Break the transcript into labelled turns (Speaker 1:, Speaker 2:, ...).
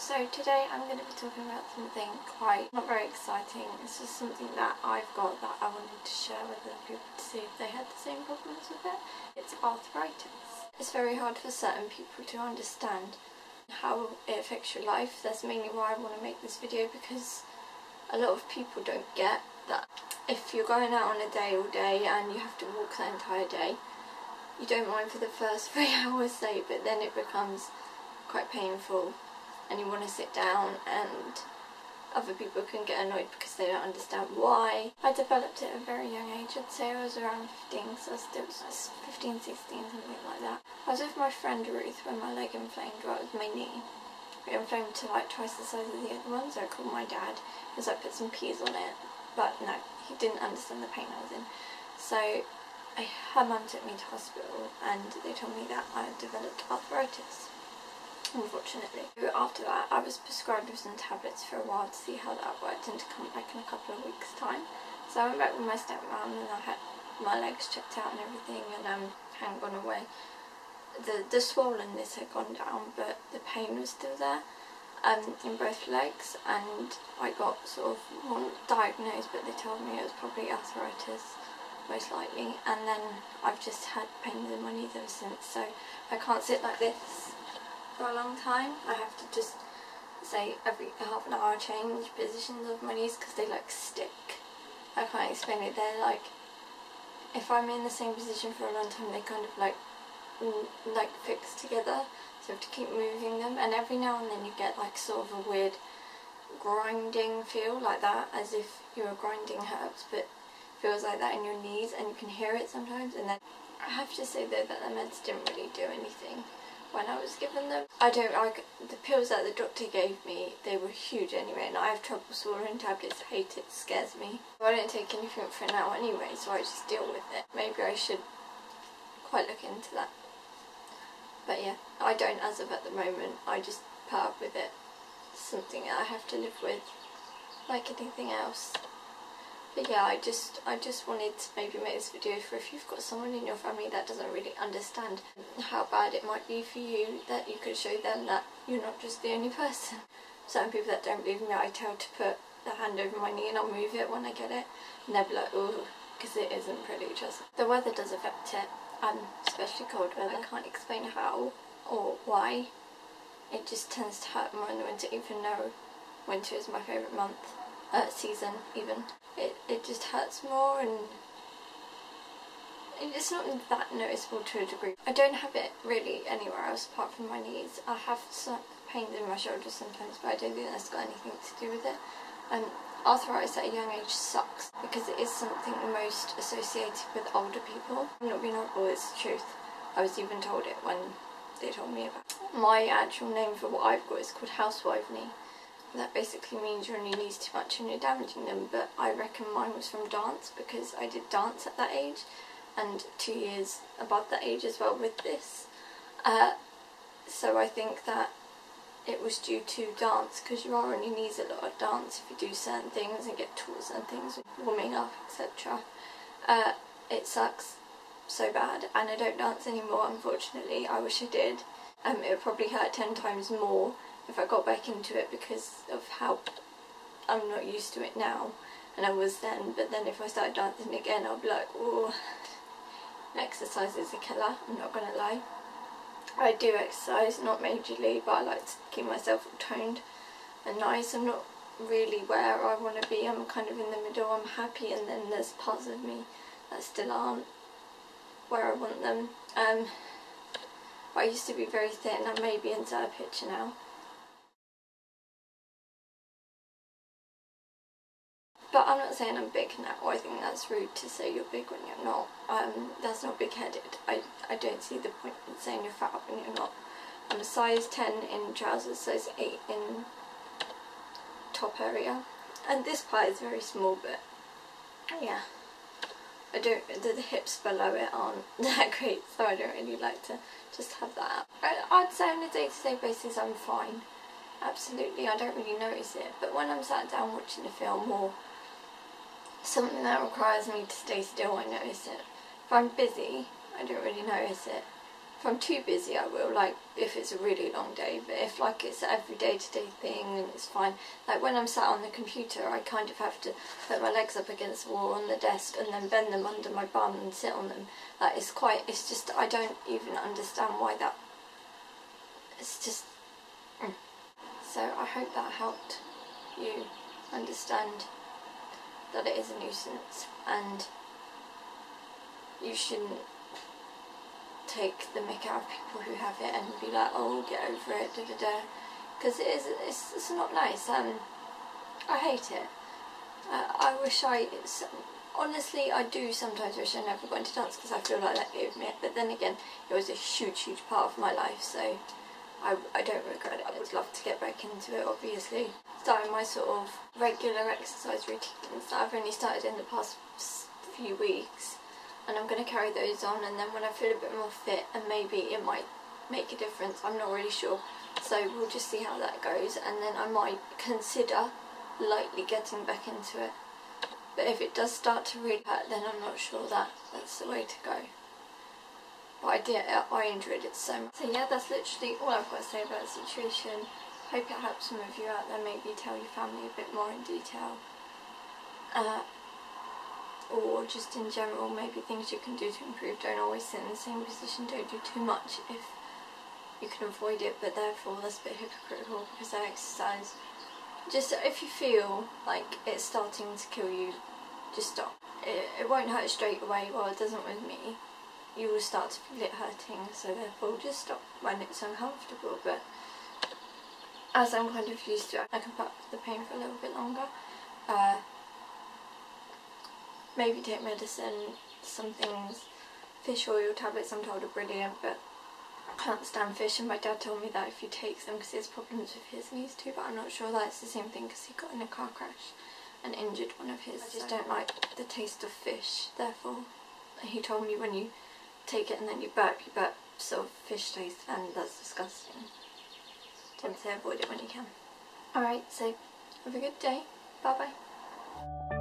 Speaker 1: So today I'm going to be talking about something quite not very exciting. It's just something that I've got that I wanted to share with other people to see if they had the same problems with it. It's arthritis. It's very hard for certain people to understand how it affects your life. That's mainly why I want to make this video, because a lot of people don't get that if you're going out on a day all day and you have to walk the entire day, you don't mind for the first 3 hours, say, but then it becomes quite painful and you want to sit down, and other people can get annoyed because they don't understand why. I developed it at a very young age. I'd say I was around 15, so I was 15, 16, something like that. I was with my friend Ruth when my leg inflamed right with my knee. It inflamed to like twice the size of the other one, so I called my dad. He was like, put some peas on it, but no, he didn't understand the pain I was in. So her mum took me to hospital and they told me that I had developed arthritis, unfortunately. After that I was prescribed with some tablets for a while to see how that worked and to come back in a couple of weeks' time. So I went back with my stepmom and I had my legs checked out and everything, and hadn't gone away. The swollenness had gone down, but the pain was still there in both legs, and I got sort of diagnosed, but they told me it was probably arthritis, most likely, and then I've just had pains in my knees ever since, so I can't sit like this for a long time. I have to just say every half an hour change positions of my knees because they like stick. I can't explain it. They're like, if I'm in the same position for a long time, they kind of like fix together, so you have to keep moving them, and every now and then you get like sort of a weird grinding feel like that, as if you were grinding herbs, but feels like that in your knees, and you can hear it sometimes. And then I have to say though that the meds didn't really do anything when I was given them. I don't like the pills that the doctor gave me. They were huge anyway, and I have trouble swallowing tablets. I hate it, it scares me. I don't take anything for now anyway, so I just deal with it. Maybe I should quite look into that. But yeah, I don't as of at the moment. I just put up with it. It's something that I have to live with, like anything else. But yeah, I just wanted to maybe make this video for if you've got someone in your family that doesn't really understand how bad it might be for you, that you could show them that you're not just the only person. Certain people that don't believe me, I tell to put the hand over my knee and I'll move it when I get it, and they'll be like, oh, because it isn't pretty, trust me. The weather does affect it, especially cold weather. I can't explain how or why. It just tends to hurt more in the winter, even though winter is my favourite month, season even. It just hurts more, and it's not that noticeable to a degree. I don't have it really anywhere else apart from my knees. I have some pains in my shoulders sometimes, but I don't think that's got anything to do with it. Arthritis at a young age sucks because it is something most associated with older people. I'm not being horrible, it's the truth. I was even told it when they told me about it. My actual name for what I've got is called housewife knee. That basically means you're on your knees too much and you're damaging them, but I reckon mine was from dance because I did dance at that age, and 2 years above that age as well with this. So I think that it was due to dance, because you are on your knees a lot at dance if you do certain things and get taught certain things, warming up, etc. It sucks so bad, and I don't dance anymore, unfortunately. I wish I did. It would probably hurt 10 times more if I got back into it because of how I'm not used to it now, and I was then. But then if I started dancing again, I'll be like, oh, exercise is a killer, I'm not gonna lie. I do exercise, not majorly, but I like to keep myself toned and nice. I'm not really where I want to be, I'm kind of in the middle. I'm happy, and then there's parts of me that still aren't where I want them. But I used to be very thin. I may be into a picture now. But I'm not saying I'm big now. I think that's rude to say you're big when you're not. That's not big-headed. I don't see the point in saying you're fat when you're not. I'm a size 10 in trousers, size 8 in top area. And this part is very small, but yeah. The hips below it aren't that great, so I don't really like to just have that. I'd say on a day-to-day basis I'm fine. Absolutely, I don't really notice it. But when I'm sat down watching a film or something that requires me to stay still, I notice it. If I'm busy, I don't really notice it. If I'm too busy I will, like if it's a really long day, but if like it's an every day-to-day thing then it's fine. Like when I'm sat on the computer I kind of have to put my legs up against the wall on the desk and then bend them under my bum and sit on them. Like it's just, I don't even understand why that, it's just, So I hope that helped you understand that it is a nuisance and you shouldn't take the mick out of people who have it and be like, oh, get over it, da da da, because it's not nice. I hate it. I wish honestly I do sometimes wish I never got into dance because I feel like that gave me it, but then again it was a huge part of my life, so I don't regret it. I would love to get back into it, obviously. Starting my sort of regular exercise routines that I've only started in the past few weeks, and I'm going to carry those on, and then when I feel a bit more fit and maybe it might make a difference, I'm not really sure, so we'll just see how that goes, and then I might consider lightly getting back into it. But if it does start to really hurt, then I'm not sure that's the way to go. But I enjoyed it so much. So yeah, that's literally all I've got to say about the situation. Hope it helps some of you out there, maybe tell your family a bit more in detail. Or just in general, maybe things you can do to improve. Don't always sit in the same position, don't do too much if you can avoid it, but therefore that's a bit hypocritical because I exercise. Just if you feel like it's starting to kill you, just stop. It won't hurt straight away, well it doesn't with me. You will start to feel it hurting, so therefore just stop when it's uncomfortable, but as I'm kind of used to it, I can put up with the pain for a little bit longer. Maybe take medicine, some things, fish oil tablets I'm told are brilliant, but I can't stand fish, and my dad told me that if he takes them because he has problems with his knees too, but I'm not sure that it's the same thing because he got in a car crash and injured one of his. I just don't like the taste of fish, therefore he told me when you take it and then you burp sort of fish taste, and that's disgusting. Don't say avoid it when you can. Alright, so have a good day. Bye bye.